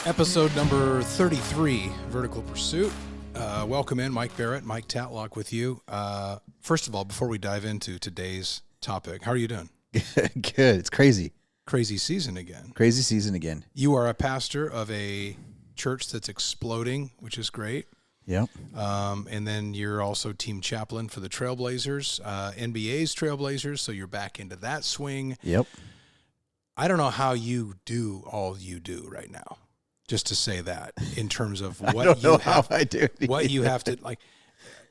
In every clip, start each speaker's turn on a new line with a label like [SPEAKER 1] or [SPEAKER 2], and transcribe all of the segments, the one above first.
[SPEAKER 1] Episode number 33, Vertical Pursuit. Welcome in, Mike Barrett, Mike Tatlock with you. First of all, before we dive into today's topic, how are you doing?
[SPEAKER 2] Good. It's crazy.
[SPEAKER 1] Crazy season again.
[SPEAKER 2] Crazy season again.
[SPEAKER 1] You are a pastor of a church that's exploding, which is great.
[SPEAKER 2] Yep.
[SPEAKER 1] And then you're also team chaplain for the Trailblazers, NBA's Trailblazers, so you're back into that swing.
[SPEAKER 2] Yep.
[SPEAKER 1] I don't know how you do all you do right now. Just to say that in terms of what you have, what you have to like,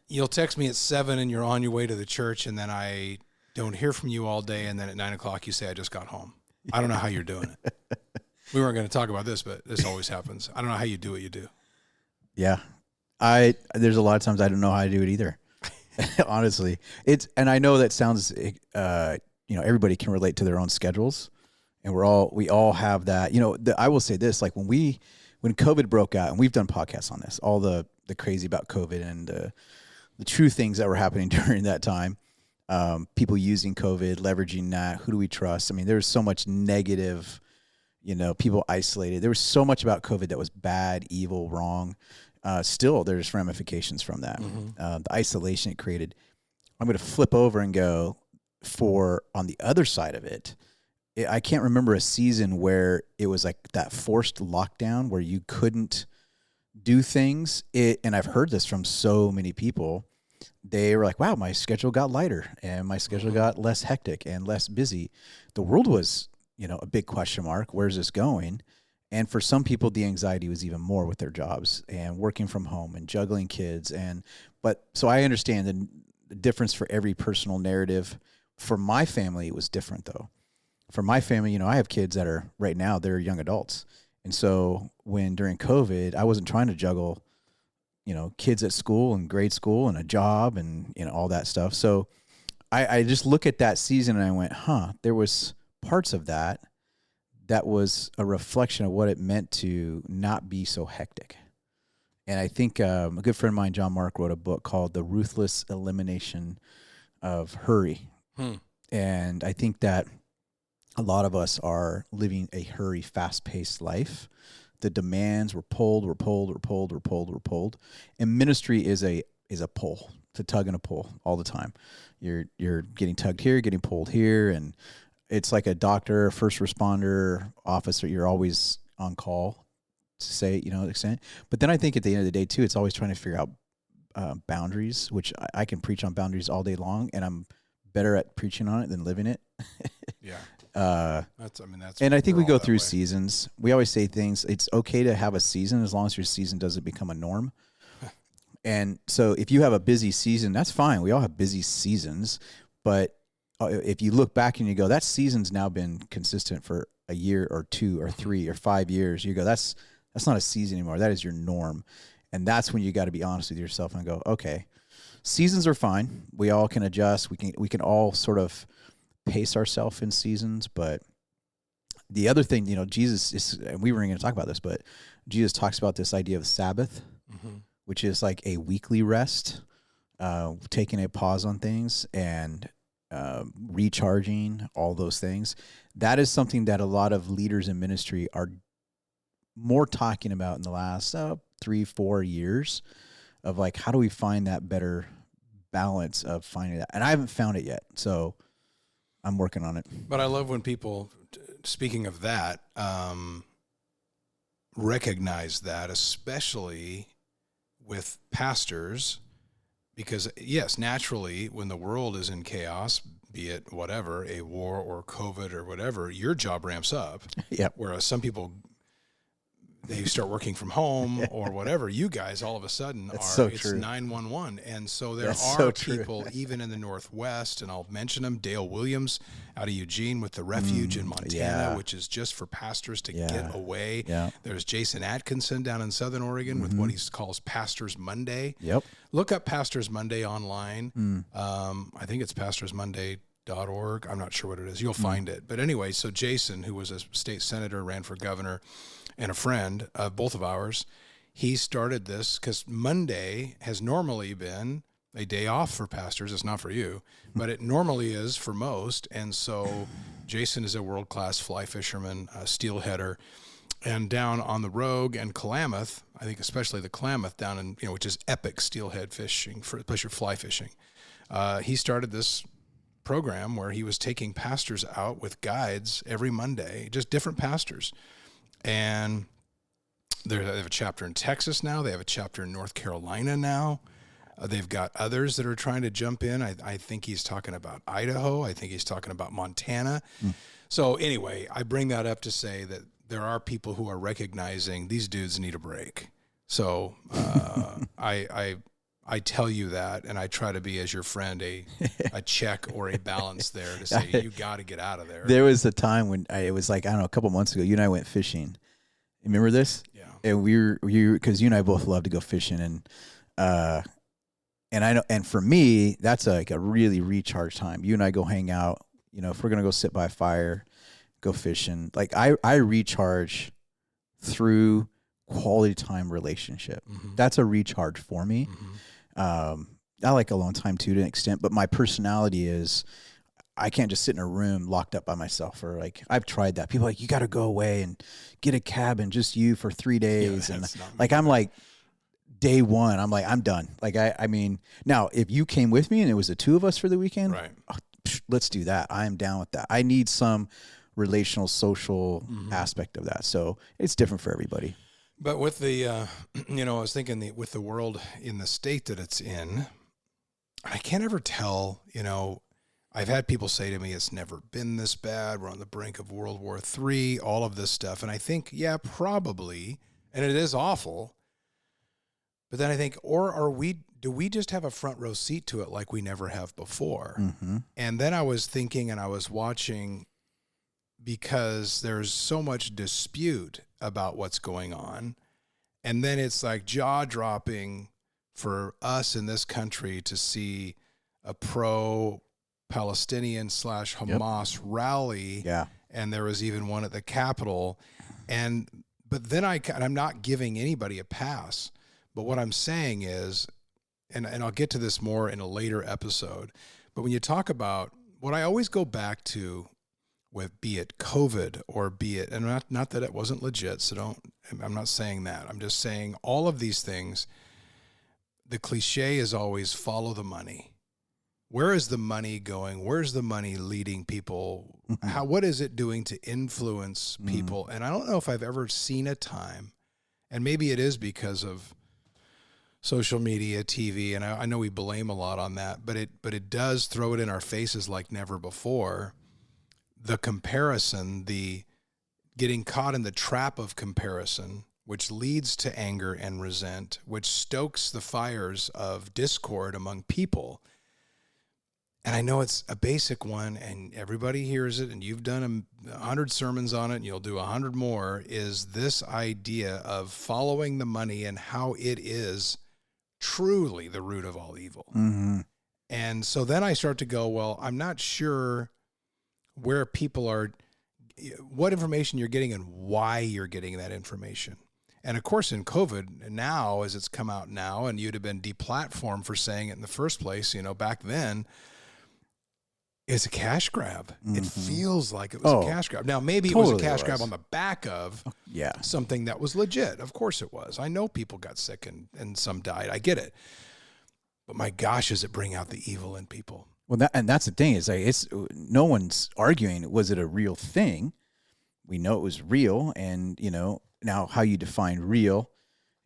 [SPEAKER 1] you'll text me at 7 and you're on your way to the church, and then I don't hear from you all day, and then at 9 o'clock you say I just got home. I don't know how you're doing it. We weren't going to talk about this, but this always happens. I don't know how you do what you do.
[SPEAKER 2] Yeah, there's a lot of times I don't know how to do it either. Honestly, and I know that sounds everybody can relate to their own schedules. And we all have that, I will say this, like when COVID broke out, and we've done podcasts on this, all the crazy about COVID and the true things that were happening during that time, people using COVID, leveraging that, who do we trust? I mean, there was so much negative, people isolated. There was so much about COVID that was bad, evil, wrong. Still, there's ramifications from that. Mm-hmm. The isolation it created. I'm going to flip over and go on the other side of it. I can't remember a season where it was like that forced lockdown where you couldn't do things. And I've heard this from so many people. They were like, wow, my schedule got lighter and my schedule got less hectic and less busy. The world was, a big question mark. Where's this going? And for some people, the anxiety was even more with their jobs and working from home and juggling kids. So I understand the difference for every personal narrative. For my family, it was different though. For my family, I have kids that are right now, they're young adults. And so during COVID, I wasn't trying to juggle, kids at school and grade school and a job and, all that stuff. So I just look at that season and I went, there was parts of that was a reflection of what it meant to not be so hectic. And I think a good friend of mine, John Mark, wrote a book called The Ruthless Elimination of Hurry. And I think that a lot of us are living a hurry, fast-paced life. The demands were pulled. And ministry is a pull. It's a tug and a pull all the time. You're getting tugged here, getting pulled here, and it's like a doctor, first responder, officer. You're always on call to say, extent. But then I think at the end of the day too, it's always trying to figure out boundaries, which I can preach on boundaries all day long, and I'm better at preaching on it than living it.
[SPEAKER 1] Yeah.
[SPEAKER 2] That's and I think we go through seasons. We always say things. It's okay to have a season as long as your season doesn't become a norm. And so if you have a busy season, that's fine. We all have busy seasons. But if you look back and you go, that season's now been consistent for a year or 2 or 3 or 5 years, you go, that's not a season anymore. That is your norm. And that's when you got to be honest with yourself and go, okay, seasons are fine. We all can adjust. We can all sort of pace ourselves in seasons. But the other thing, Jesus is, and we weren't going to talk about this, but Jesus talks about this idea of Sabbath, which is like a weekly rest, taking a pause on things and recharging, all those things. That is something that a lot of leaders in ministry are more talking about in the last 3-4 years of like, how do we find that better balance of finding that? And I haven't found it yet. So I'm working on it.
[SPEAKER 1] But I love when people, speaking of that, recognize that, especially with pastors, because yes, naturally, when the world is in chaos, be it whatever, a war or COVID or whatever, your job ramps up.
[SPEAKER 2] Yep.
[SPEAKER 1] Whereas some people, they start working from home or whatever. You guys, all of a sudden, it's 911. And so there are people, even in the Northwest, and I'll mention them, Dale Williams out of Eugene with the Refuge in Montana, which is just for pastors to get away. Yeah. There's Jason Atkinson down in Southern Oregon with what he calls Pastors Monday.
[SPEAKER 2] Yep.
[SPEAKER 1] Look up Pastors Monday online. I think it's pastorsmonday.org. I'm not sure what it is. You'll find it. But anyway, so Jason, who was a state senator, ran for governor, and a friend of both of ours, he started this because Monday has normally been a day off for pastors. It's not for you, but it normally is for most. And so Jason is a world-class fly fisherman, steelheader, And down on the Rogue and Klamath, I think especially the Klamath down in, which is epic steelhead fishing, especially fly fishing. He started this program where he was taking pastors out with guides every Monday, just different pastors. And they have a chapter in Texas now. They have a chapter in North Carolina now. They've got others that are trying to jump in. I think he's talking about Idaho. I think he's talking about Montana. So anyway, I bring that up to say that there are people who are recognizing these dudes need a break. So I tell you that, and I try to be, as your friend, a check or a balance there to say, you got to get out of there.
[SPEAKER 2] There was a time when it was like, I don't know, a couple months ago, you and I went fishing. Remember this?
[SPEAKER 1] Yeah.
[SPEAKER 2] And we were because you and I both love to go fishing, and I know, and for me, that's like a really recharge time. You and I go hang out, if we're going to go sit by a fire, go fishing, like I recharge through quality time relationship. Mm-hmm. That's a recharge for me. Mm-hmm. I like alone time too to an extent, but my personality is I can't just sit in a room locked up by myself, or like I've tried that. People are like, you got to go away and get a cabin, just you for 3 days. Yeah, and like, I'm like day one, I'm like, I'm done. Like, I mean, now if you came with me and it was the two of us for the weekend,
[SPEAKER 1] right.
[SPEAKER 2] Let's do that. I am down with that. I need some relational, social aspect of that. So it's different for everybody.
[SPEAKER 1] But with the, I was thinking with the world in the state that it's in, I can't ever tell, I've had people say to me, it's never been this bad. We're on the brink of World War III, all of this stuff. And I think, yeah, probably. And it is awful. But then I think, do we just have a front row seat to it like we never have before? Mm-hmm. And then I was thinking and I was watching, because there's so much dispute about what's going on. And then it's like jaw-dropping for us in this country to see a pro-Palestinian / Hamas rally. Yeah. And there was even one at the Capitol. But then I'm not giving anybody a pass. But what I'm saying is, and I'll get to this more in a later episode, but when you talk about what I always go back to, with be it COVID or be it, and not that it wasn't legit, so I'm not saying that. I'm just saying all of these things, the cliche is always follow the money. Where is the money going? Where's the money leading people? What is it doing to influence people? And I don't know if I've ever seen a time, and maybe it is because of social media, TV, and I know we blame a lot on that, but it does throw it in our faces like never before. The comparison, the getting caught in the trap of comparison, which leads to anger and resent, which stokes the fires of discord among people. And I know it's a basic one, and everybody hears it, and you've done 100 sermons on it, and you'll do 100 more, is this idea of following the money and how it is truly the root of all evil. Mm-hmm. And so then I start to go, well, I'm not sure where people are, what information you're getting and why you're getting that information. And of course, in COVID now, as it's come out now, and you'd have been deplatformed for saying it in the first place, back then, it's a cash grab. Mm-hmm. It feels like it was a cash grab. Now, maybe it was a cash grab on the back of something that was legit. Of course it was. I know people got sick and some died. I get it. But my gosh, does it bring out the evil in people?
[SPEAKER 2] Well, that's the thing. Is like no one's arguing. Was it a real thing? We know it was real, and now how you define real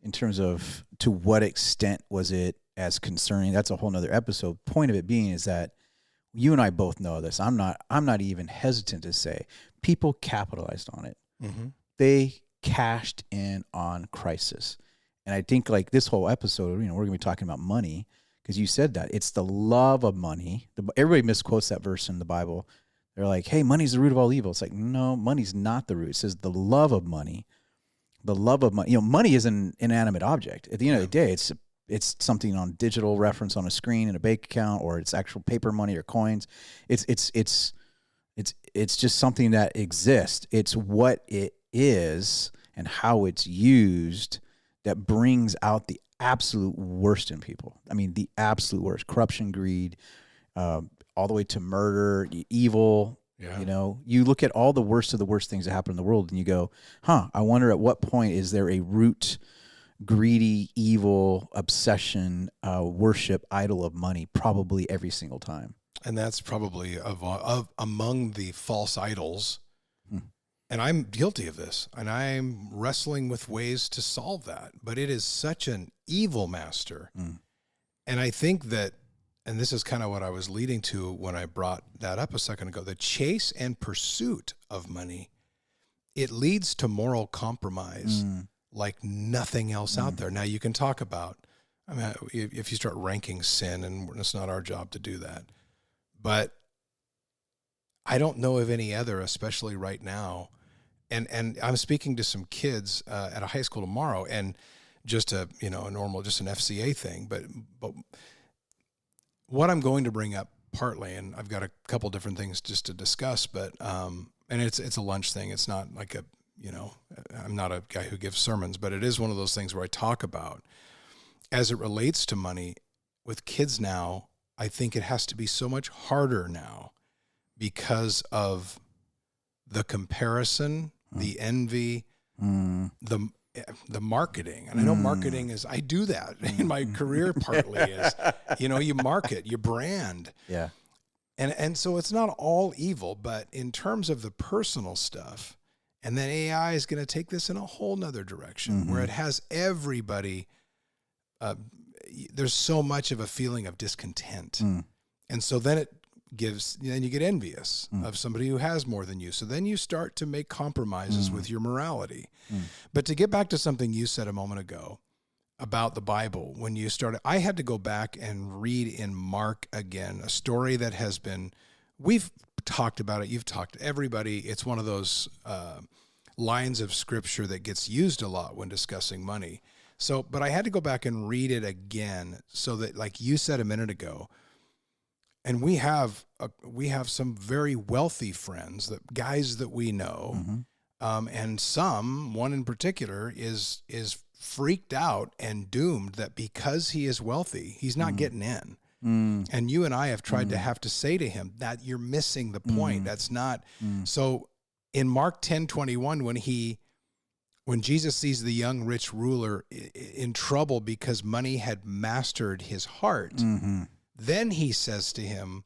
[SPEAKER 2] in terms of to what extent was it as concerning. That's a whole nother episode. Point of it being is that you and I both know this. I'm not even hesitant to say people capitalized on it. Mm-hmm. They cashed in on crisis, and I think like this whole episode, we're going to be talking about money. Because you said that. It's the love of money. Everybody misquotes that verse in the Bible. They're like, hey, money's the root of all evil. It's like, no, money's not the root. It says the love of money. The love of money. Money is an inanimate object. At the end of the day, it's something on digital reference on a screen in a bank account, or it's actual paper money or coins. It's just something that exists. It's what it is and how it's used that brings out the absolute worst in people. I mean, the absolute worst: corruption, greed, all the way to murder, evil,
[SPEAKER 1] Yeah.
[SPEAKER 2] You know, you look at all the worst of the worst things that happen in the world and you go, I wonder at what point is there a root, greedy, evil, obsession, worship, idol of money? Probably every single time.
[SPEAKER 1] And that's probably of among the false idols. And I'm guilty of this, and I'm wrestling with ways to solve that. But it is such an evil master. And I think that, and this is kind of what I was leading to when I brought that up a second ago, the chase and pursuit of money, it leads to moral compromise like nothing else out there. Now, you can talk about, I mean, if you start ranking sin, and it's not our job to do that, but I don't know of any other, especially right now. And I'm speaking to some kids at a high school tomorrow, and just a normal, just an FCA thing. But what I'm going to bring up partly, and I've got a couple different things just to discuss, but and it's a lunch thing. It's not like I'm not a guy who gives sermons, but it is one of those things where I talk about, as it relates to money with kids now. I think it has to be so much harder now because of the comparison, the envy, the marketing. And I know marketing is, I do that in my career partly is, you market, you brand.
[SPEAKER 2] Yeah.
[SPEAKER 1] And so it's not all evil, but in terms of the personal stuff, and then AI is going to take this in a whole nother direction where it has everybody, there's so much of a feeling of discontent. And so then then you get envious of somebody who has more than you. So then you start to make compromises with your morality. But to get back to something you said a moment ago about the Bible, when you started, I had to go back and read in Mark again, a story that has been, we've talked about it. You've talked to everybody. It's one of those lines of scripture that gets used a lot when discussing money. So, but I had to go back and read it again so that, like you said a minute ago, and we have some very wealthy friends, guys that we know, and one in particular is freaked out and doomed that because he is wealthy, he's not getting in. And you and I have tried to have to say to him that you're missing the point. That's not. So in Mark 10:21, when Jesus sees the young rich ruler in trouble because money had mastered his heart, then he says to him,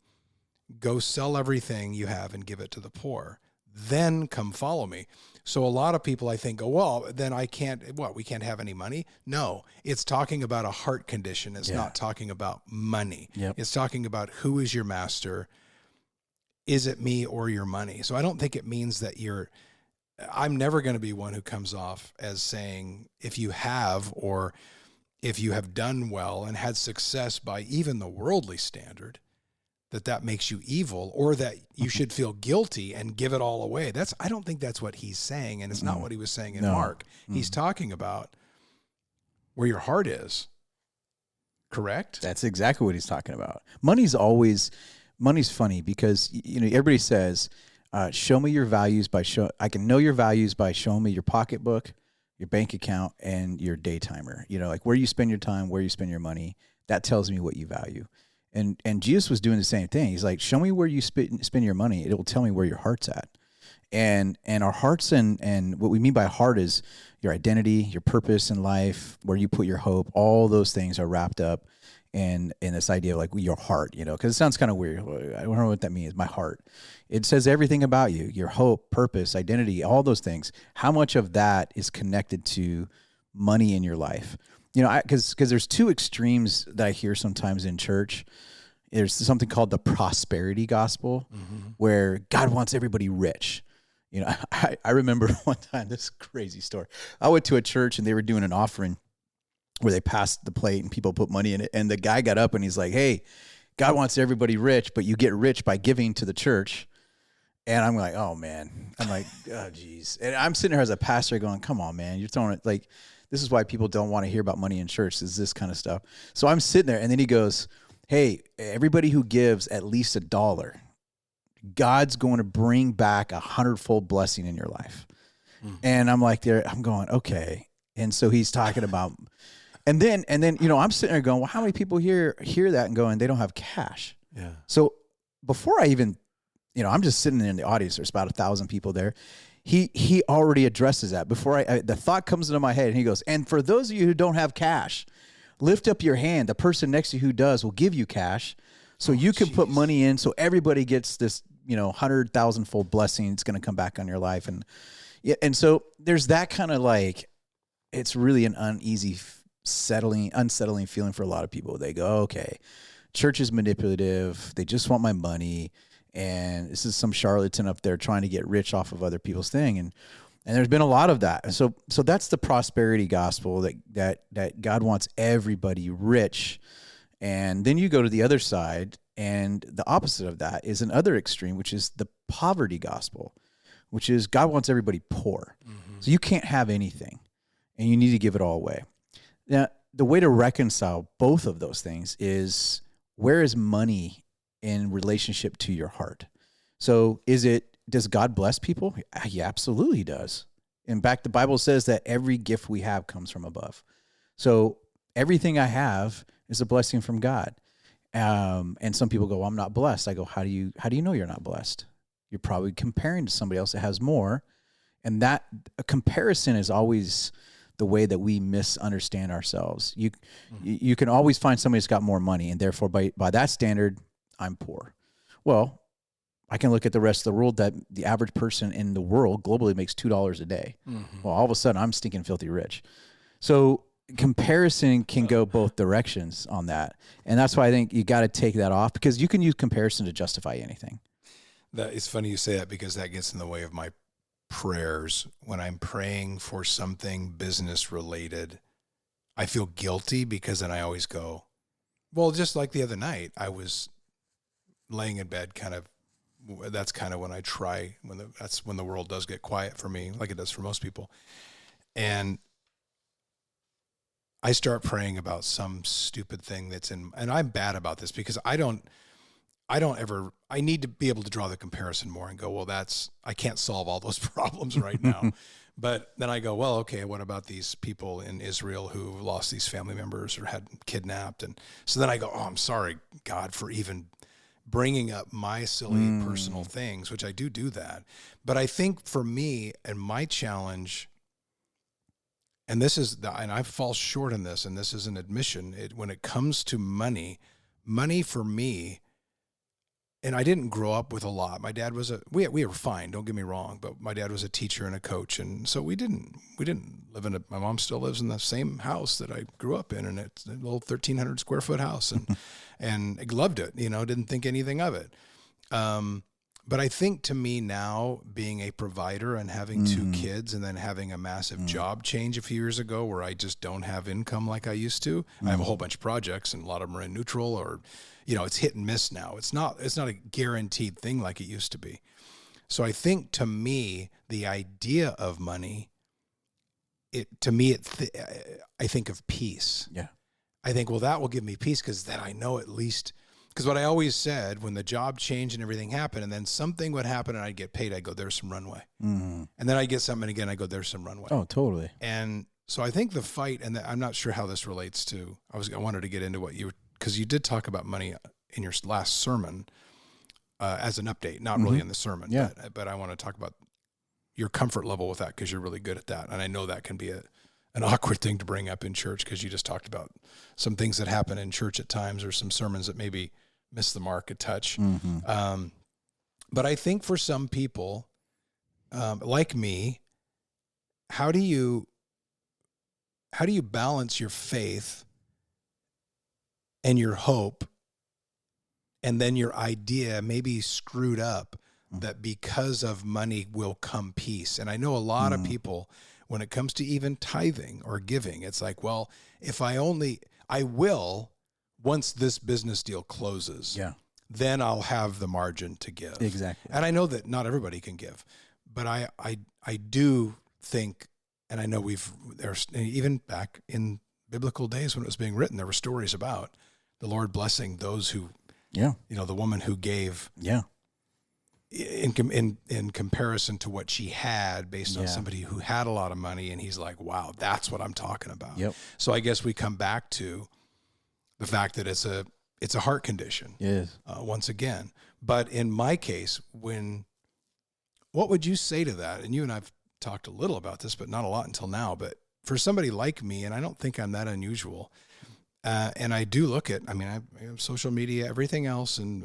[SPEAKER 1] go sell everything you have and give it to the poor. Then come follow me. So a lot of people, I think, go, well, then we can't have any money? No, it's talking about a heart condition. It's not talking about money. It's talking about who is your master. Is it me or your money? So I don't think it means that I'm never going to be one who comes off as saying, if you have done well and had success by even the worldly standard, that makes you evil, or that you should feel guilty and give it all away. I don't think that's what he's saying, and it's not what he was saying in Mark. He's talking about where your heart is. Correct?
[SPEAKER 2] That's exactly what he's talking about. Money's funny because everybody says, show me your values I can know your values by showing me your pocketbook, your bank account, and your day timer. Like where you spend your time, where you spend your money. That tells me what you value. And Jesus was doing the same thing. He's like, show me where you spend your money. It will tell me where your heart's at. And our hearts and what we mean by heart is your identity, your purpose in life, where you put your hope. All those things are wrapped up in this idea of like your heart, because it sounds kind of weird. I don't know what that means. My heart. It says everything about you, your hope, purpose, identity, all those things. How much of that is connected to money in your life? Because there's two extremes that I hear sometimes in church. There's something called the prosperity gospel, where God wants everybody rich. I remember one time, this crazy story. I went to a church and they were doing an offering where they passed the plate and people put money in it. And the guy got up and he's like, hey, God wants everybody rich, but you get rich by giving to the church. And I'm like, oh man. I'm like, oh geez. And I'm sitting here as a pastor going, come on, man. You're throwing it like, this is why people don't want to hear about money in church, is this kind of stuff. So I'm sitting there and then he goes, hey, everybody who gives at least $1, God's going to bring back 100-fold blessing in your life. And I'm like, I'm going, okay. And so he's talking about, and then, I'm sitting there going, well, how many people hear that and going, they don't have cash?
[SPEAKER 1] Yeah.
[SPEAKER 2] So before I even I'm just sitting in the audience. There's about 1,000 people there. He already addresses that before the thought comes into my head, and he goes, and for those of you who don't have cash, lift up your hand. The person next to you who does will give you cash, so you can put money in, so everybody gets this 100,000-fold blessing. It's going to come back on your life. And so there's that kind of like, it's really an uneasy, unsettling feeling for a lot of people. They go, okay, church is manipulative. They just want my money. And this is some charlatan up there trying to get rich off of other people's thing. And there's been a lot of that. And so that's the prosperity gospel that God wants everybody rich. And then you go to the other side, and the opposite of that is another extreme, which is the poverty gospel, which is God wants everybody poor. Mm-hmm. So you can't have anything, and you need to give it all away. Now, the way to reconcile both of those things is, where is money in relationship to your heart? So does God bless people? He absolutely does. In fact, the Bible says that every gift we have comes from above. So everything I have is a blessing from God. And some people go, well, I'm not blessed. I go, how do you know you're not blessed? You're probably comparing to somebody else that has more. And that a comparison is always the way that we misunderstand ourselves. You can always find somebody that's got more money, and therefore by that standard, I'm poor. Well, I can look at the rest of the world, that the average person in the world globally makes $2 a day. Mm-hmm. Well, all of a sudden I'm stinking filthy rich. So comparison can go both directions on that. And that's why I think you got to take that off, because you can use comparison to justify anything.
[SPEAKER 1] That it's funny you say that, because that gets in the way of my prayers. When I'm praying for something business related, I feel guilty, because then I always go, well, just like the other night, I was laying in bed that's kind of when I try, that's when the world does get quiet for me, like it does for most people. And I start praying about some stupid thing and I'm bad about this, because I need to be able to draw the comparison more and go, well, I can't solve all those problems right now. But then I go, well, okay, what about these people in Israel who lost these family members or had kidnapped? And so then I go, oh, I'm sorry, God, for even bringing up my silly personal things, which I do that. But I think for me and my challenge, and I fall short in this, and this is an admission, when it comes to money for me, and I didn't grow up with a lot. My dad was we were fine, don't get me wrong, but my dad was a teacher and a coach, and so we didn't live my mom still lives in the same house that I grew up in, and it's a little 1,300 square foot house, and I loved it, didn't think anything of it. But I think, to me now, being a provider and having two kids, and then having a massive job change a few years ago where I just don't have income like I used to. I have a whole bunch of projects, and a lot of them are in neutral, or, it's hit and miss now. It's not a guaranteed thing like it used to be. So I think, to me, the idea of money, I think of peace.
[SPEAKER 2] Yeah.
[SPEAKER 1] I think, well, that will give me peace, because then I know at least. Because what I always said, when the job changed and everything happened, and then something would happen and I'd get paid, I'd go, there's some runway. Mm-hmm. And then I'd get something again, I go, there's some runway.
[SPEAKER 2] Oh, totally.
[SPEAKER 1] And so I think the fight, and I'm not sure how this relates to, I wanted to get into because you did talk about money in your last sermon as an update, not really in the sermon.
[SPEAKER 2] Yeah.
[SPEAKER 1] But I want to talk about your comfort level with that, because you're really good at that. And I know that can be an awkward thing to bring up in church, because you just talked about some things that happen in church at times, or some sermons that maybe miss the mark a touch. Mm-hmm. But I think for some people, like me, how do you balance your faith and your hope, and then your idea maybe screwed up, that because of money will come peace? And I know a lot of people, when it comes to even tithing or giving, it's like, well, if I will, once this business deal closes, then I'll have the margin to give.
[SPEAKER 2] Exactly.
[SPEAKER 1] And I know that not everybody can give, but I do think, and I know there's even back in biblical days when it was being written, there were stories about the Lord blessing those who, the woman who gave, in comparison to what she had, based on somebody who had a lot of money, and he's like, wow, that's what I'm talking about.
[SPEAKER 2] Yep.
[SPEAKER 1] So I guess we come back to the fact that it's a heart condition.
[SPEAKER 2] Yes.
[SPEAKER 1] Once again, But in my case, what would you say to that? And you and I've talked a little about this, but not a lot until now. But for somebody like me, and I don't think I'm that unusual, and I do look at, I have social media, everything else. And,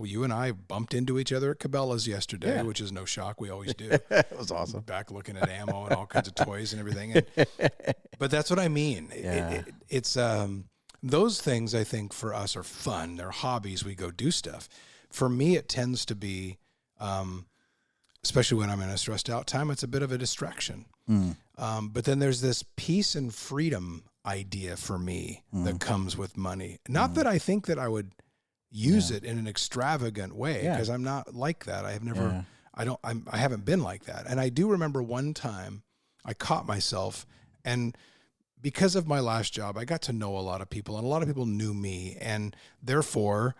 [SPEAKER 1] you and I bumped into each other at Cabela's yesterday, which is no shock. We always do.
[SPEAKER 2] It was awesome.
[SPEAKER 1] Back looking at ammo and all kinds of toys and everything. But that's what I mean.
[SPEAKER 2] Yeah.
[SPEAKER 1] It's those things, I think, for us are fun. They're hobbies. We go do stuff. For me, it tends to be, especially when I'm in a stressed out time, it's a bit of a distraction. But then there's this peace and freedom idea for me that comes with money. Not that I think that I would use it in an extravagant way, because I'm not like that. I have never, I haven't been like that. And I do remember one time I caught myself, and because of my last job, I got to know a lot of people, and a lot of people knew me. And therefore,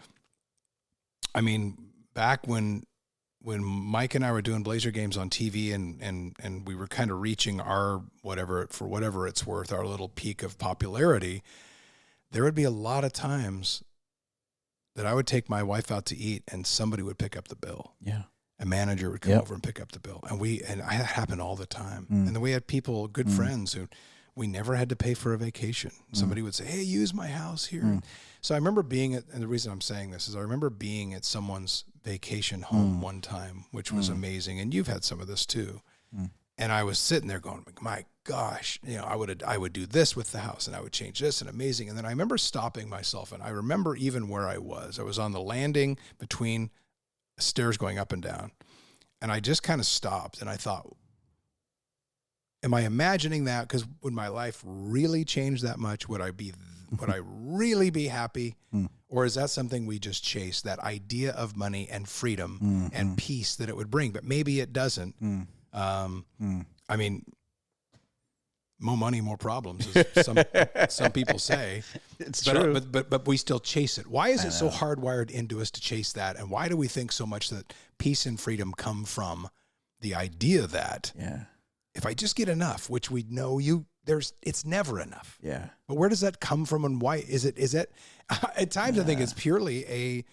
[SPEAKER 1] back when Mike and I were doing Blazer games on TV and we were kind of reaching our whatever it's worth, our little peak of popularity, there would be a lot of times that I would take my wife out to eat and somebody would pick up the bill.
[SPEAKER 2] Yeah.
[SPEAKER 1] A manager would come over and pick up the bill. And that happened all the time. And then we had people, good friends, who we never had to pay for a vacation. Somebody would say, hey, use my house here. So I remember and the reason I'm saying this is I remember being at someone's vacation home one time, which was amazing. And you've had some of this too. And I was sitting there going, my gosh, I would do this with the house and I would change this, and amazing. And then I remember stopping myself, and I remember even where I was. I was on the landing between stairs going up and down. And I just kind of stopped and I thought, am I imagining that? Because would my life really change that much? Would I really be happy? Or is that something we just chase, that idea of money and freedom and peace that it would bring? But maybe it doesn't. More money, more problems, as some people say.
[SPEAKER 2] It's true.
[SPEAKER 1] But we still chase it. Why is it so hardwired into us to chase that? And why do we think so much that peace and freedom come from the idea that if I just get enough, which we know it's never enough.
[SPEAKER 2] Yeah.
[SPEAKER 1] But where does that come from, and why is it at times I think it's purely a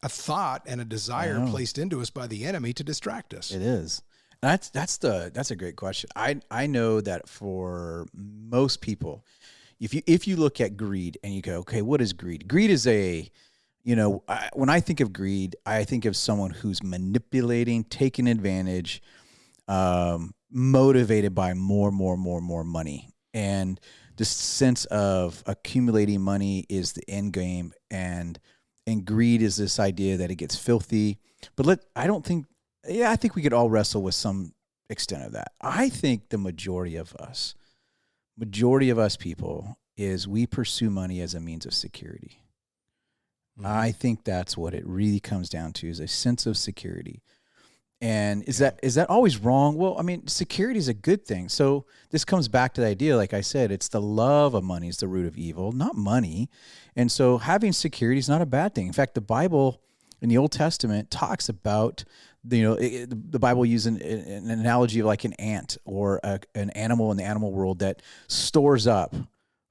[SPEAKER 1] thought and a desire placed into us by the enemy to distract us.
[SPEAKER 2] It is. That's a great question. I know that for most people, if you look at greed and you go, okay, what is greed? Greed is when I think of greed, I think of someone who's manipulating, taking advantage, motivated by more money. And this sense of accumulating money is the end game, and greed is this idea that it gets filthy. But I think we could all wrestle with some extent of that. I think the majority of us people is we pursue money as a means of security. I think that's what it really comes down to, is a sense of security. And is that always wrong? Well, security is a good thing. So this comes back to the idea, like I said, it's the love of money is the root of evil, not money. And so having security is not a bad thing. In fact, the Bible in the Old Testament talks about, the Bible uses an analogy of like an ant or an animal in the animal world that stores up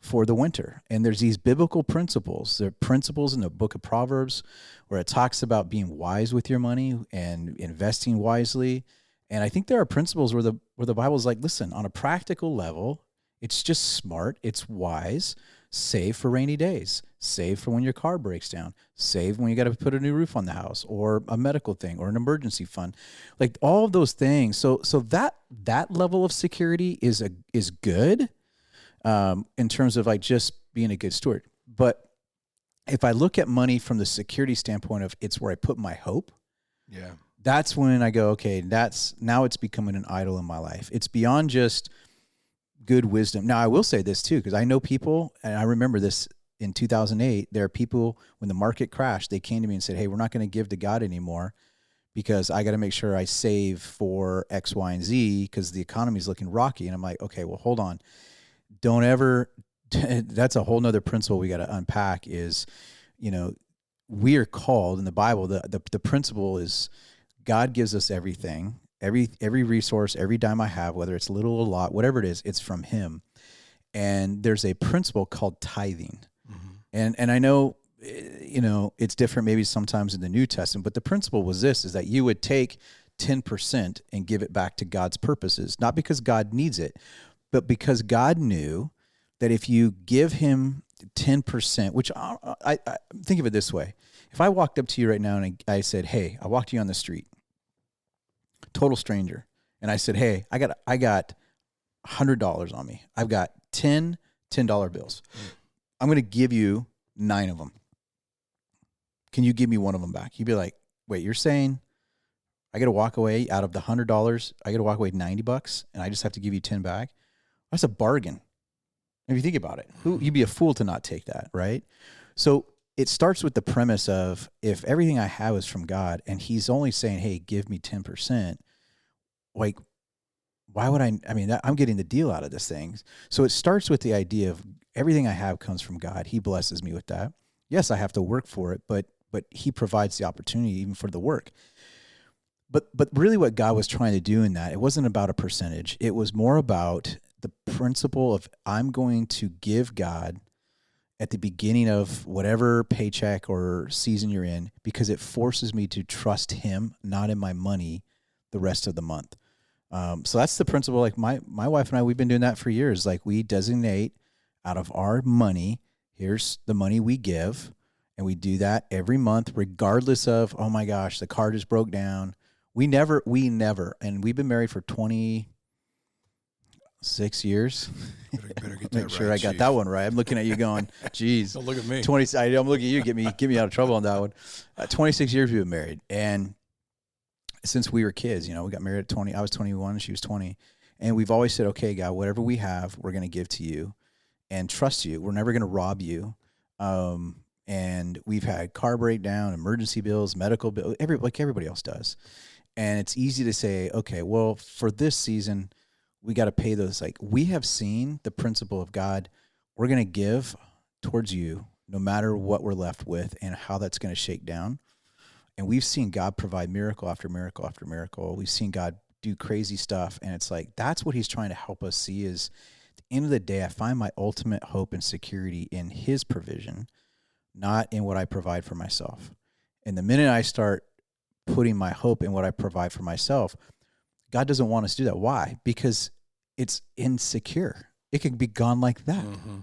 [SPEAKER 2] for the winter. And there's these biblical principles. There are principles in the book of Proverbs where it talks about being wise with your money and investing wisely. And I think there are principles where the Bible is like, listen, on a practical level, it's just smart, it's wise. Save for rainy days. Save for when your car breaks down. Save when you got to put a new roof on the house, or a medical thing, or an emergency fund. Like all of those things. So that level of security is good. In terms of like just being a good steward. But if I look at money from the security standpoint of it's where I put my hope, that's when I go, okay, now it's becoming an idol in my life. It's beyond just good wisdom. Now I will say this too, because I know people, and I remember this in 2008, there are people, when the market crashed, they came to me and said, hey, we're not going to give to God anymore because I got to make sure I save for X, Y, and Z because the economy is looking rocky. And I'm like, okay, well, hold on. Don't ever, that's a whole nother principle we got to unpack is, we are called in the Bible, the principle is God gives us everything, every resource, every dime I have, whether it's little or a lot, whatever it is, it's from him. And there's a principle called tithing. And I know it's different maybe sometimes in the New Testament, but the principle was this, is that you would take 10% and give it back to God's purposes, not because God needs it, but because God knew that if you give him 10%, which I think of it this way. If I walked up to you right now and I said, hey, I walked you on the street, total stranger, and I said, hey, I got $100 on me. I've got 10 $10 bills. I'm going to give you 9 of them. Can you give me one of them back? You'd be like, wait, you're saying I got to walk away out of the $100, I got to walk away $90 and I just have to give you 10 back? That's a bargain. If you think about it, you'd be a fool to not take that, right? So it starts with the premise of, if everything I have is from God and he's only saying, hey, give me 10%, like, why would I'm getting the deal out of this thing. So it starts with the idea of everything I have comes from God. He blesses me with that. Yes, I have to work for it, but he provides the opportunity even for the work. But really what God was trying to do in that, it wasn't about a percentage. It was more about the principle of, I'm going to give God at the beginning of whatever paycheck or season you're in, because it forces me to trust him, not in my money, the rest of the month. So that's the principle. Like my wife and I, we've been doing that for years. Like, we designate out of our money, here's the money we give. And we do that every month, regardless of, oh my gosh, the car just broke down. We never, and we've been married for 26 years.
[SPEAKER 1] Better get
[SPEAKER 2] Make sure I got that one right. I'm looking at you going, geez.
[SPEAKER 1] Don't look at me.
[SPEAKER 2] I'm looking at you. Get me out of trouble on that one. 26 years we've been married. And since we were kids, we got married at 20. I was 21, she was 20. And we've always said, okay, God, whatever we have, we're going to give to you and trust you. We're never going to rob you. And we've had car breakdown, emergency bills, medical bills, like everybody else does. And it's easy to say, okay, well, for this season, we got to pay those. Like, we have seen the principle of God, we're going to give towards you no matter what we're left with and how that's going to shake down. And we've seen God provide miracle after miracle after miracle. We've seen God do crazy stuff. And it's like, that's what he's trying to help us see is, at the end of the day, I find my ultimate hope and security in his provision, not in what I provide for myself. And the minute I start putting my hope in what I provide for myself, God doesn't want us to do that. Why? Because it's insecure. It can be gone like that. Mm-hmm.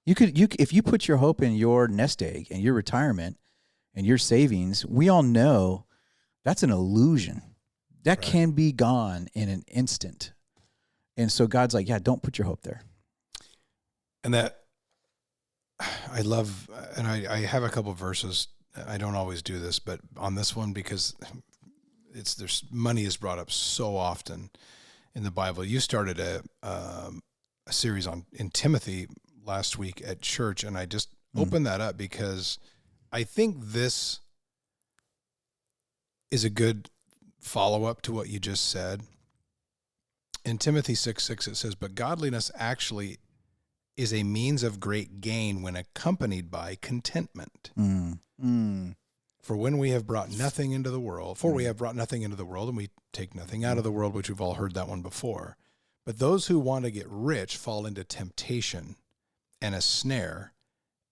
[SPEAKER 2] If you put your hope in your nest egg and your retirement and your savings, we all know that's an illusion. That can be gone in an instant. And so God's like, yeah, don't put your hope there.
[SPEAKER 1] And that I love, and I have a couple of verses. I don't always do this, but on this one, because there's money is brought up so often in the Bible. You started a series in Timothy last week at church, and I just opened that up because I think this is a good follow-up to what you just said. In Timothy 6:6, it says, but godliness actually is a means of great gain when accompanied by contentment. For when we have brought nothing into the world, we have brought nothing into the world, and we take nothing out of the world, which we've all heard that one before. But those who want to get rich fall into temptation and a snare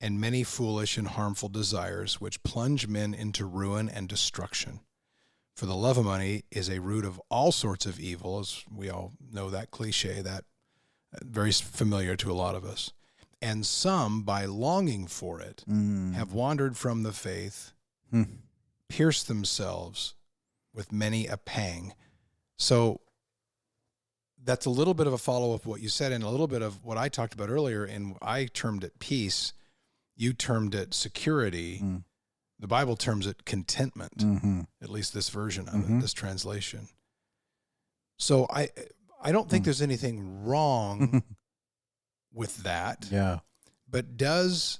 [SPEAKER 1] and many foolish and harmful desires, which plunge men into ruin and destruction. For the love of money is a root of all sorts of evil, as we all know that cliche, that very familiar to a lot of us. And some, by longing for it, have wandered from the faith, pierced themselves with many a pang. So that's a little bit of a follow-up of what you said, and a little bit of what I talked about earlier, and I termed it peace. You termed it security. The Bible terms it contentment, at least this version of it, this translation. So I don't think there's anything wrong with that.
[SPEAKER 2] Yeah.
[SPEAKER 1] But does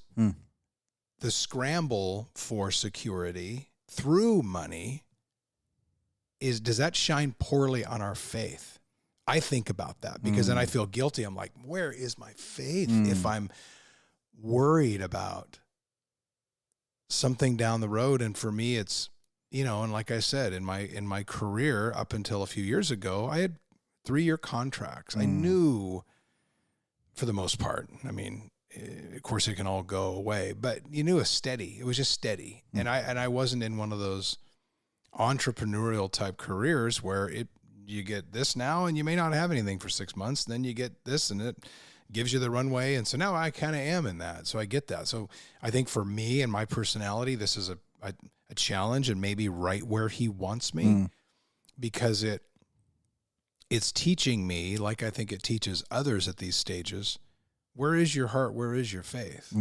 [SPEAKER 1] the scramble for security through money, does that shine poorly on our faith? I think about that because then I feel guilty. I'm like, where is my faith if I'm worried about something down the road? And for me, it's, and like I said, in my career up until a few years ago, I had 3-year contracts. I knew for the most part, of course it can all go away, but you knew it was just steady. And I wasn't in one of those entrepreneurial type careers where you get this now and you may not have anything for 6 months. Then you get this and it gives you the runway. And so now I kind of am in that. So I get that. So I think for me and my personality, this is a challenge and maybe right where he wants me because it's teaching me, like I think it teaches others at these stages, where is your heart? Where is your faith?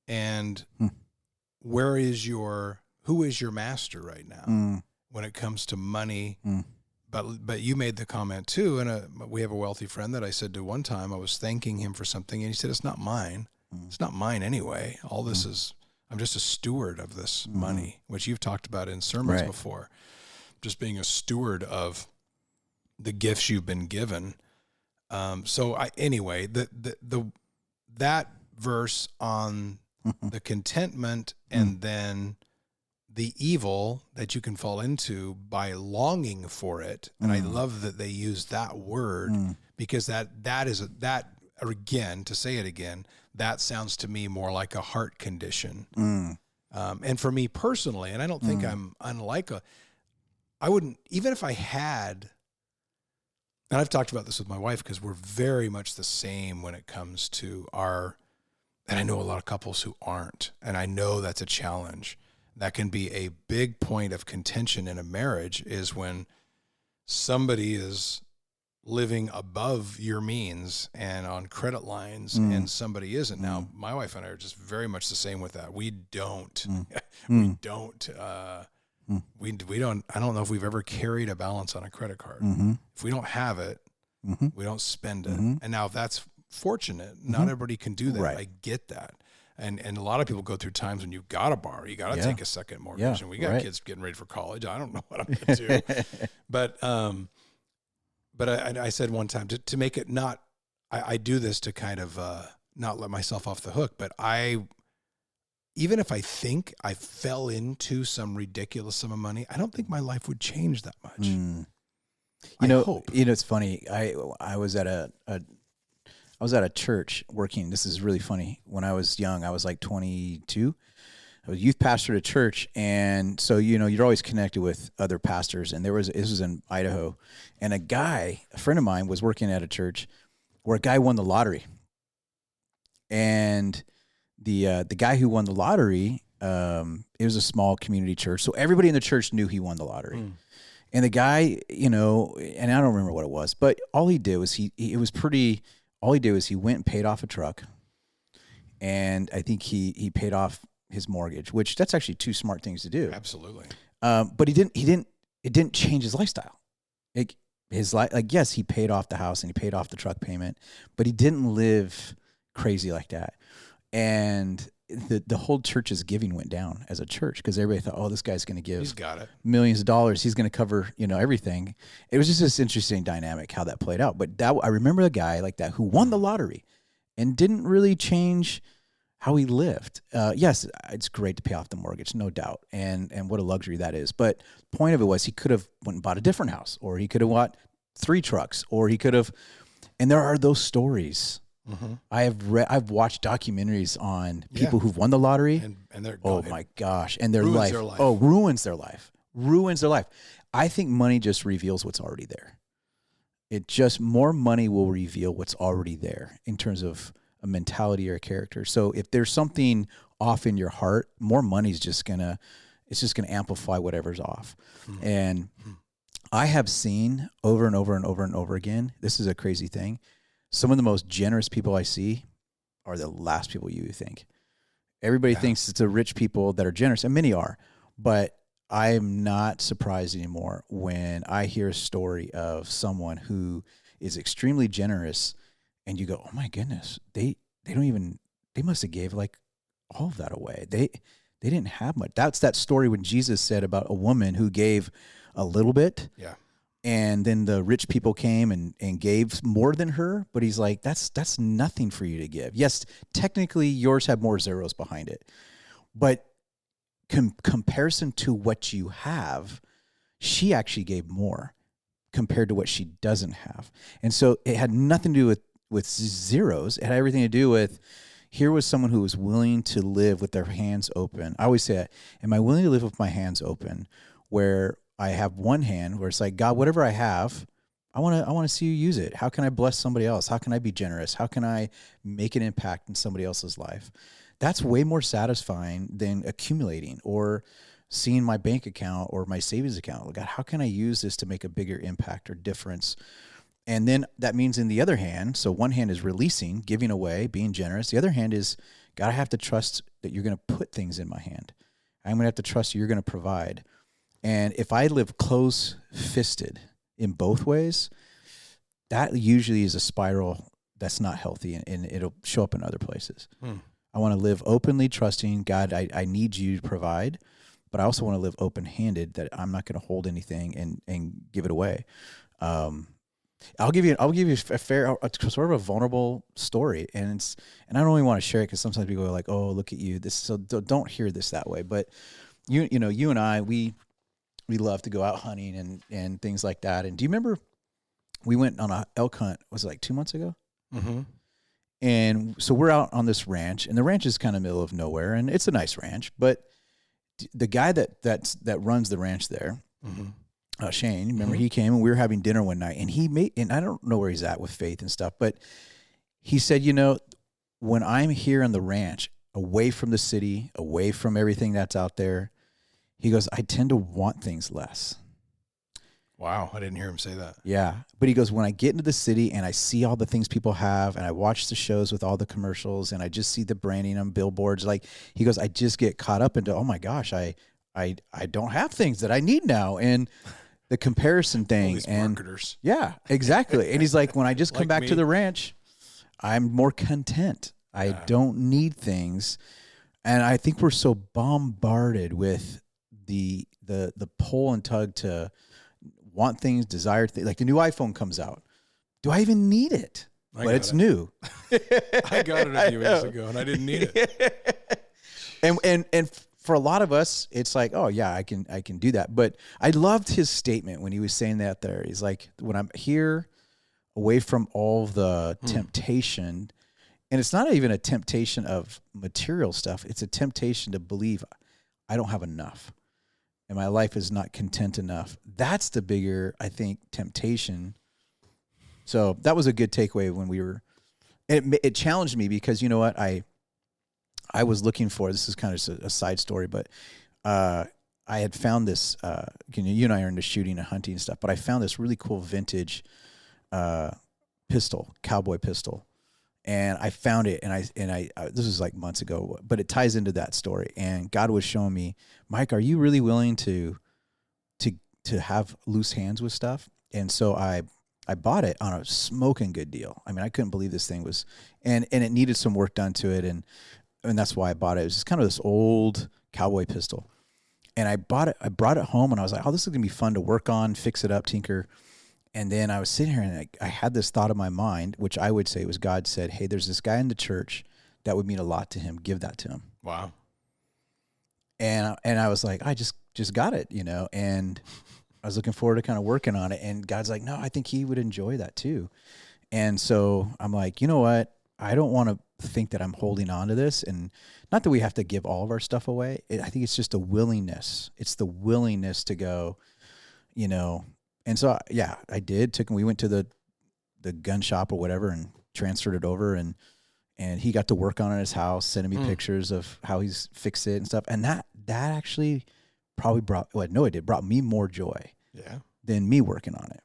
[SPEAKER 1] And who is your master right now when it comes to money? But you made the comment too, and we have a wealthy friend that I said to one time, I was thanking him for something, and he said, it's not mine. It's not mine anyway. All this is, I'm just a steward of this money, which you've talked about in sermons before. Just being a steward of the gifts you've been given. Anyway, that verse on the contentment and then the evil that you can fall into by longing for it. And I love that they use that word because that again, to say it again, that sounds to me more like a heart condition. And for me personally, and I don't think I'm unlike I wouldn't, even if I had, and I've talked about this with my wife because we're very much the same when it comes to and I know a lot of couples who aren't, and I know that's a challenge. That can be a big point of contention in a marriage is when somebody is living above your means and on credit lines and somebody isn't. Now, my wife and I are just very much the same with that. We don't, I don't know if we've ever carried a balance on a credit card. If we don't have it, we don't spend it. And now if that's fortunate, not everybody can do that. Right. I get that. And a lot of people go through times when you've got to borrow, you got to take a second mortgage, and we got kids getting ready for college. I don't know what I'm going to do, but I said one time to make it not, I do this to kind of not let myself off the hook, but even if I think I fell into some ridiculous sum of money, I don't think my life would change that much.
[SPEAKER 2] You know, it's funny. I was at a church working. This is really funny. When I was young, I was like 22. I was a youth pastor at a church. And so, you're always connected with other pastors. And this was in Idaho. And a friend of mine was working at a church where a guy won the lottery. And the guy who won the lottery, it was a small community church. So everybody in the church knew he won the lottery. And the guy, and I don't remember what it was, but all he did was he went and paid off a truck, and I think he paid off his mortgage, which that's actually two smart things to do.
[SPEAKER 1] Absolutely.
[SPEAKER 2] But it didn't change his lifestyle. Yes, he paid off the house and he paid off the truck payment, but he didn't live crazy like that. And the whole church's giving went down as a church because everybody thought, oh, this guy's going to give
[SPEAKER 1] he's got it.
[SPEAKER 2] millions of dollars. He's going to cover, everything. It was just this interesting dynamic how that played out. But I remember a guy like that who won the lottery and didn't really change how he lived. Yes, it's great to pay off the mortgage, no doubt. And what a luxury that is. But the point of it was he could have went and bought a different house, or he could have bought 3 trucks, or he could have, and there are those stories. I've watched documentaries on people who've won the lottery,
[SPEAKER 1] and they're
[SPEAKER 2] my gosh, and ruins their life. I think money just reveals what's already there. More money will reveal what's already there in terms of a mentality or a character. So if there's something off in your heart, more money is just gonna amplify whatever's off. And I have seen over and over and over and over again, this is a crazy thing, some of the most generous people I see are the last people you think. Everybody thinks it's the rich people that are generous, and many are, but I'm not surprised anymore when I hear a story of someone who is extremely generous, and you go, oh my goodness, they must have gave like all of that away. They didn't have much. That's that story when Jesus said about a woman who gave a little bit. Yeah. And then the rich people came and gave more than her, but he's like, that's nothing for you to give. Yes, technically yours have more zeros behind it, but comparison to what you have, she actually gave more compared to what she doesn't have. And so it had nothing to do with zeros. It had everything to do with, here was someone who was willing to live with their hands open. I always say, am I willing to live with my hands open, where I have one hand where it's like, God, whatever I have, I want to see you use it. How can I bless somebody else? How can I be generous? How can I make an impact in somebody else's life? That's way more satisfying than accumulating or seeing my bank account or my savings account. God, how can I use this to make a bigger impact or difference? And then that means in the other hand, so one hand is releasing, giving away, being generous. The other hand is, God, I have to trust that you're going to put things in my hand. I'm going to have to trust you're going to provide. And if I live close-fisted in both ways, that usually is a spiral that's not healthy, and it'll show up in other places. I want to live openly, trusting, God, I need you to provide, but I also want to live open-handed, that I'm not going to hold anything and give it away. I'll give you a fair, sort of a vulnerable story, and I don't really want to share it because sometimes people are like, "Oh, look at you." So don't hear this that way. But you and I, we love to go out hunting and things like that. And do you remember we went on a elk hunt? Was it like 2 months ago?
[SPEAKER 1] Mm-hmm.
[SPEAKER 2] And so we're out on this ranch, and the ranch is kind of middle of nowhere, and it's a nice ranch. But the guy that runs the ranch there. Mm-hmm. Shane, remember, he came and we were having dinner one night, and I don't know where he's at with faith and stuff, but he said, when I'm here on the ranch, away from the city, away from everything that's out there, he goes, I tend to want things less.
[SPEAKER 1] Wow. I didn't hear him say that.
[SPEAKER 2] Yeah. But he goes, when I get into the city and I see all the things people have, and I watch the shows with all the commercials, and I just see the branding on billboards, he goes, I just get caught up into, oh my gosh, I don't have things that I need now. And the comparison thing,
[SPEAKER 1] all these marketers.
[SPEAKER 2] Yeah, exactly. And he's like, when I just come back to the ranch, I'm more content. I don't need things. And I think we're so bombarded with the pull and tug to want things, desire things. Like the new iPhone comes out. Do I even need it? But it's new.
[SPEAKER 1] I got it a few years ago and I didn't need it.
[SPEAKER 2] And for a lot of us, it's like, oh yeah, I can do that. But I loved his statement when he was saying that there. He's like, when I'm here away from all the temptation, and it's not even a temptation of material stuff. It's a temptation to believe I don't have enough and my life is not content enough. That's the bigger, I think, temptation. So that was a good takeaway when we were, and it challenged me because you know what? I was looking for, this is kind of a side story, but I had found this, you and I are into shooting and hunting and stuff, but I found this really cool vintage pistol, cowboy pistol. And I found it, and I this was like months ago, but it ties into that story. And God was showing me, Mike, are you really willing to have loose hands with stuff? And so I bought it on a smoking good deal. I mean, I couldn't believe this thing was, and it needed some work done to it, and that's why I bought it. It was just kind of this old cowboy pistol, and I brought it home, and I was like, oh, this is gonna be fun to work on, fix it up, tinker. And then I was sitting here, and I had this thought in my mind, which I would say was God said, hey, there's this guy in the church that would mean a lot to him. Give that to him.
[SPEAKER 1] Wow.
[SPEAKER 2] And I was like, I just got it, and I was looking forward to kind of working on it. And God's like, no, I think he would enjoy that too. And so I'm like, you know what? I don't want to think that I'm holding on to this. And not that we have to give all of our stuff away. I think it's just a willingness. It's the willingness to go, And so, yeah, I did. We went to the gun shop or whatever and transferred it over, and he got to work on it at his house, sending me pictures of how he's fixed it and stuff. And that actually probably brought me more joy than me working on it.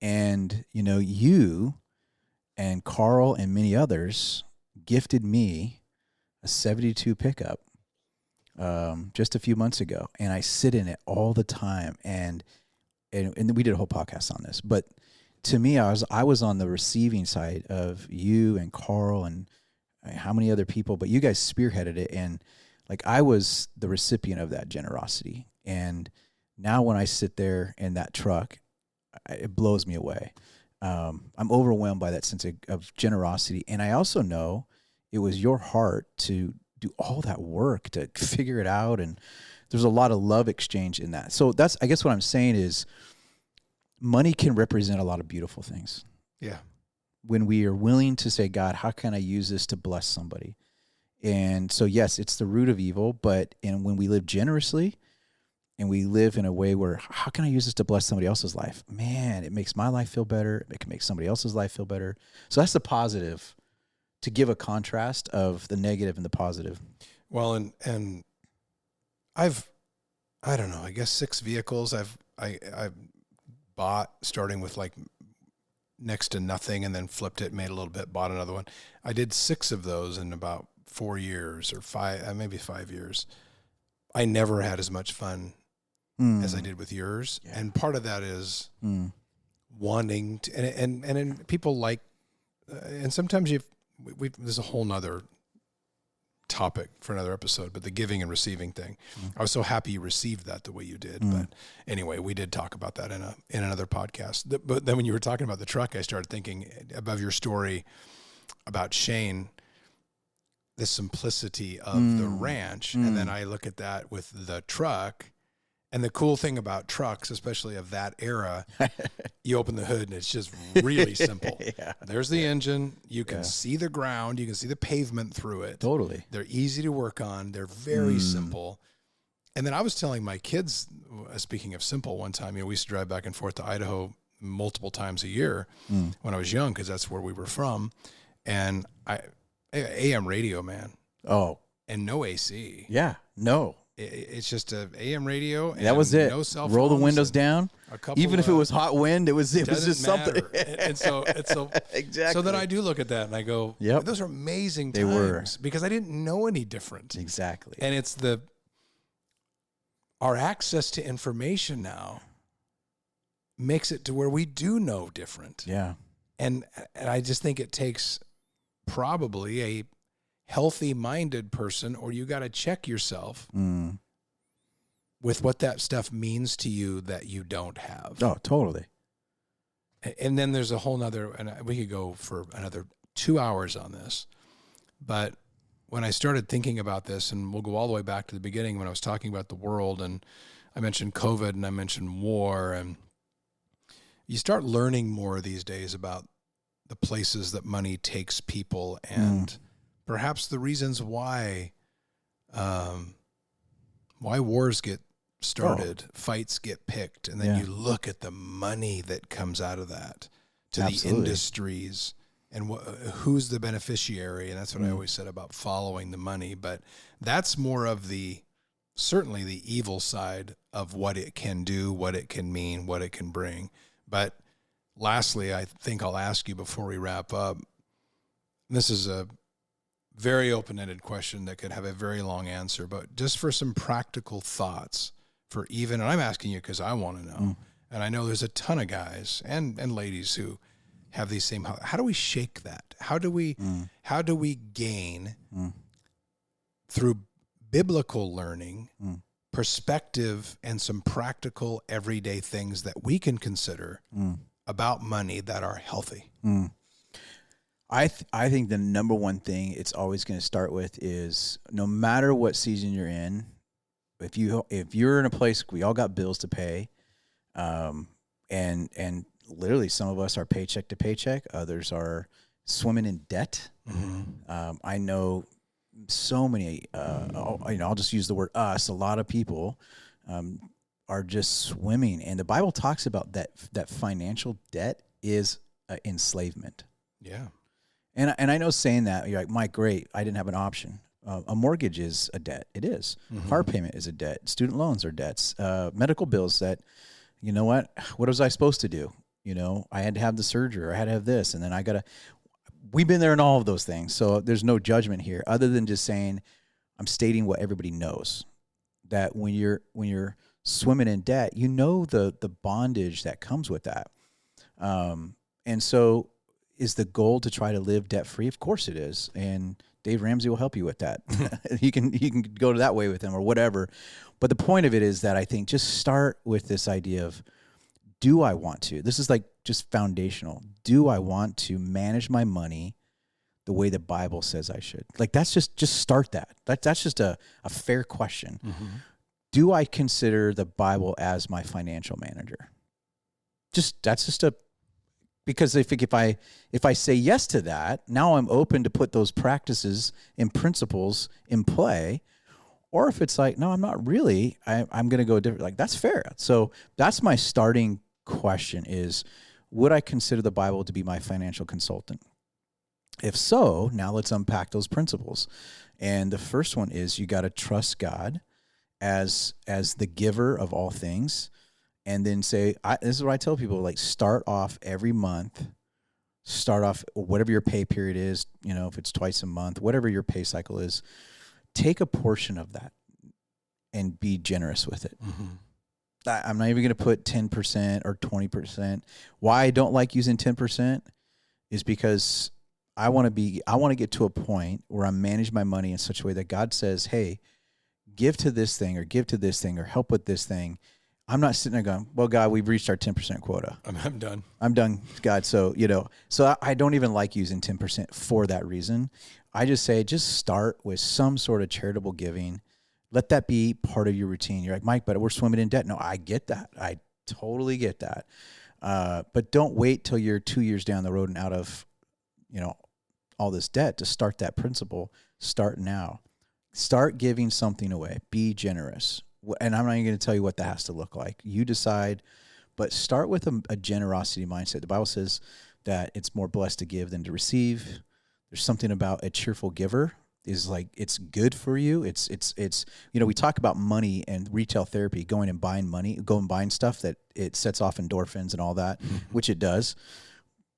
[SPEAKER 2] And, you and Carl and many others gifted me a 72 pickup just a few months ago, and I sit in it all the time. And we did a whole podcast on this, but to me, I was on the receiving side of you and Carl and how many other people, but you guys spearheaded it, and like I was the recipient of that generosity. And now when I sit there in that truck, it blows me away. I'm overwhelmed by that sense of generosity, and I also know it was your heart to do all that work to figure it out, and there's a lot of love exchange in that. So I guess what I'm saying is money can represent a lot of beautiful things.
[SPEAKER 1] Yeah.
[SPEAKER 2] when we are willing to say, God, how can I use this to bless somebody? And so, yes, it's the root of evil, and when we live generously and we live in a way where, how can I use this to bless somebody else's life? Man, it makes my life feel better. It can make somebody else's life feel better. So that's the positive, to give a contrast of the negative and the positive.
[SPEAKER 1] Well, and I don't know, I guess 6 vehicles I've bought, starting with like next to nothing, and then flipped it, made a little bit, bought another one. I did 6 of those in about 4 years or 5, maybe 5 years. I never had as much fun as I did with yours. Yeah. And part of that is wanting to, and people like, and sometimes there's a whole nother topic for another episode, but the giving and receiving thing. I was so happy you received that the way you did. But anyway, we did talk about that in another podcast. But then when you were talking about the truck, I started thinking above your story about Shane, the simplicity of the ranch. And then I look at that with the truck. And the cool thing about trucks, especially of that era, you open the hood and it's just really simple. Yeah. There's the engine. You can see the ground. You can see the pavement through it.
[SPEAKER 2] Totally.
[SPEAKER 1] They're easy to work on. They're very simple. And then I was telling my kids, speaking of simple, one time, we used to drive back and forth to Idaho multiple times a year when I was young, because that's where we were from. And AM radio, man.
[SPEAKER 2] Oh.
[SPEAKER 1] And no AC.
[SPEAKER 2] Yeah. No.
[SPEAKER 1] It's just a AM radio. And
[SPEAKER 2] that was it.
[SPEAKER 1] No cell phones.
[SPEAKER 2] Roll the windows down. Even if it was hot wind, it was just
[SPEAKER 1] matter.
[SPEAKER 2] something.
[SPEAKER 1] and so
[SPEAKER 2] exactly.
[SPEAKER 1] So then I do look at that and I go,
[SPEAKER 2] yep.
[SPEAKER 1] Those are amazing times.
[SPEAKER 2] They were.
[SPEAKER 1] Because I didn't know any different.
[SPEAKER 2] Exactly.
[SPEAKER 1] And it's our access to information now makes it to where we do know different.
[SPEAKER 2] Yeah.
[SPEAKER 1] And I just think it takes probably a healthy-minded person, or you got to check yourself with what that stuff means to you that you don't have.
[SPEAKER 2] Oh, totally.
[SPEAKER 1] And then there's a whole nother, and we could go for another 2 hours on this, but when I started thinking about this, and we'll go all the way back to the beginning when I was talking about the world, and I mentioned COVID and I mentioned war, and you start learning more these days about the places that money takes people, and perhaps the reasons why wars get started, fights get picked, and then you look at the money that comes out of that to the industries and who's the beneficiary. And that's what I always said about following the money. But that's more of certainly the evil side of what it can do, what it can mean, what it can bring. But lastly, I think I'll ask you before we wrap up, this is a very open-ended question that could have a very long answer, but just for some practical thoughts and I'm asking you because I want to know, and I know there's a ton of guys and ladies who have these same, how do we shake that? How do we gain through biblical learning, perspective, and some practical everyday things that we can consider about money that are healthy?
[SPEAKER 2] I think the number one thing it's always going to start with is, no matter what season you're in, if you're in a place, we all got bills to pay, and literally some of us are paycheck to paycheck, others are swimming in debt. I know so many, I'll just use the word us. A lot of people are just swimming, and the Bible talks about that financial debt is enslavement.
[SPEAKER 1] Yeah.
[SPEAKER 2] And I know saying that, you're like, Mike, great, I didn't have an option. A mortgage is a debt. It is. Car payment is a debt. Student loans are debts. Medical bills that, what was I supposed to do? I had to have the surgery, or I had to have this, and then we've been there in all of those things. So there's no judgment here, other than just saying, I'm stating what everybody knows, that when you're swimming in debt, the bondage that comes with that. And so, is the goal to try to live debt free? Of course it is. And Dave Ramsey will help you with that. You can go to that way with him or whatever. But the point of it is that I think just start with this idea of, do I want to? This is like just foundational. Do I want to manage my money the way the Bible says I should? Like, that's just start that. That's just a fair question. Do I consider the Bible as my financial manager? That's just a Because if I say yes to that, now I'm open to put those practices and principles in play. Or if it's like, no, I'm not really, I'm going to go different. Like, that's fair. So that's my starting question is, would I consider the Bible to be my financial consultant? If so, now let's unpack those principles. And the first one is you got to trust God as the giver of all things. And then say, this is what I tell people, like, start off every month, start off whatever your pay period is, if it's twice a month, whatever your pay cycle is, take a portion of that and be generous with it. Mm-hmm. I'm not even going to put 10% or 20%. Why I don't like using 10% is because I want to get to a point where I'm managing my money in such a way that God says, hey, give to this thing or give to this thing or help with this thing. I'm not sitting there going, well, God, we've reached our 10% quota.
[SPEAKER 1] I'm done.
[SPEAKER 2] I'm done, God. So, I don't even like using 10% for that reason. I just say, just start with some sort of charitable giving. Let that be part of your routine. You're like, Mike, but we're swimming in debt. No, I get that. I totally get that. But don't wait till you're 2 years down the road and out of, all this debt to start that principle. Start now. Start giving something away. Be generous. And I'm not even going to tell you what that has to look like. You decide, but start with a generosity mindset. The Bible says that it's more blessed to give than to receive. There's something about a cheerful giver is like, it's good for you. It's we talk about money and retail therapy, going and buying stuff that it sets off endorphins and all that, which it does.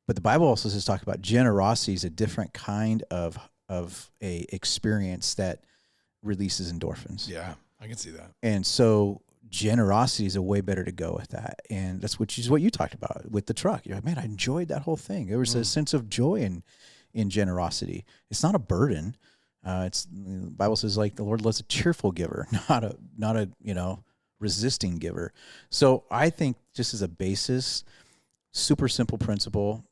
[SPEAKER 2] But the Bible also says talk about generosity is a different kind of a experience that releases endorphins.
[SPEAKER 1] Yeah. I can see that.
[SPEAKER 2] And so generosity is a way better to go with that. And that's what you talked about with the truck. You're like, man, I enjoyed that whole thing. There was a sense of joy in generosity. It's not a burden. The Bible says like the Lord loves a cheerful giver, not a resisting giver. So I think just as a basis, super simple principle,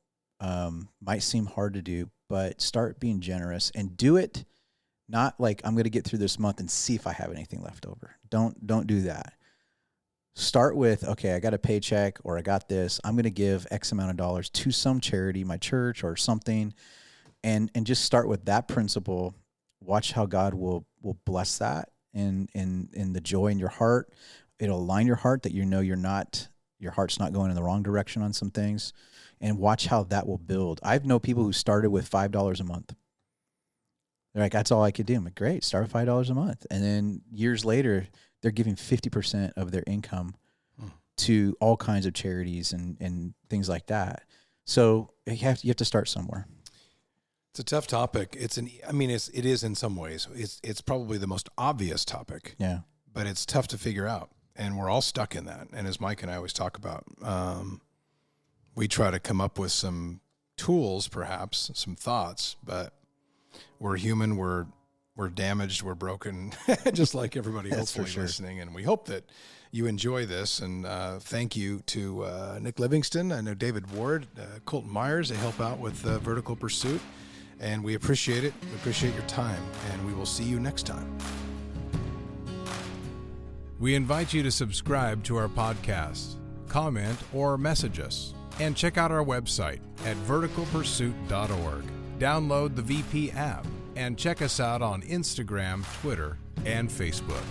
[SPEAKER 2] might seem hard to do, but start being generous and do it. Not like I'm going to get through this month and see if I have anything left over. Don't do that. Start with, okay, I got a paycheck or I got this. I'm going to give X amount of dollars to some charity, my church or something, and just start with that principle. Watch how God will bless that in the joy in your heart. It'll align your heart that your heart's not going in the wrong direction on some things, and watch how that will build. I've known people who started with $5 a month. They're like, that's all I could do. I'm like, great, start with $5 a month. And then years later, they're giving 50% of their income to all kinds of charities and things like that. So you have to start somewhere.
[SPEAKER 1] It's a tough topic. It is in some ways. It's probably the most obvious topic.
[SPEAKER 2] Yeah.
[SPEAKER 1] But it's tough to figure out. And we're all stuck in that. And as Mike and I always talk about, we try to come up with some tools, perhaps, some thoughts, but we're human, we're damaged, we're broken, just like everybody hopefully listening. And we hope that you enjoy this. And thank you to Nick Livingston. I know David Ward, Colton Myers, they help out with Vertical Pursuit. And we appreciate it. We appreciate your time. And we will see you next time. We invite you to subscribe to our podcast, comment, or message us. And check out our website at verticalpursuit.org. Download the VP app and check us out on Instagram, Twitter, and Facebook.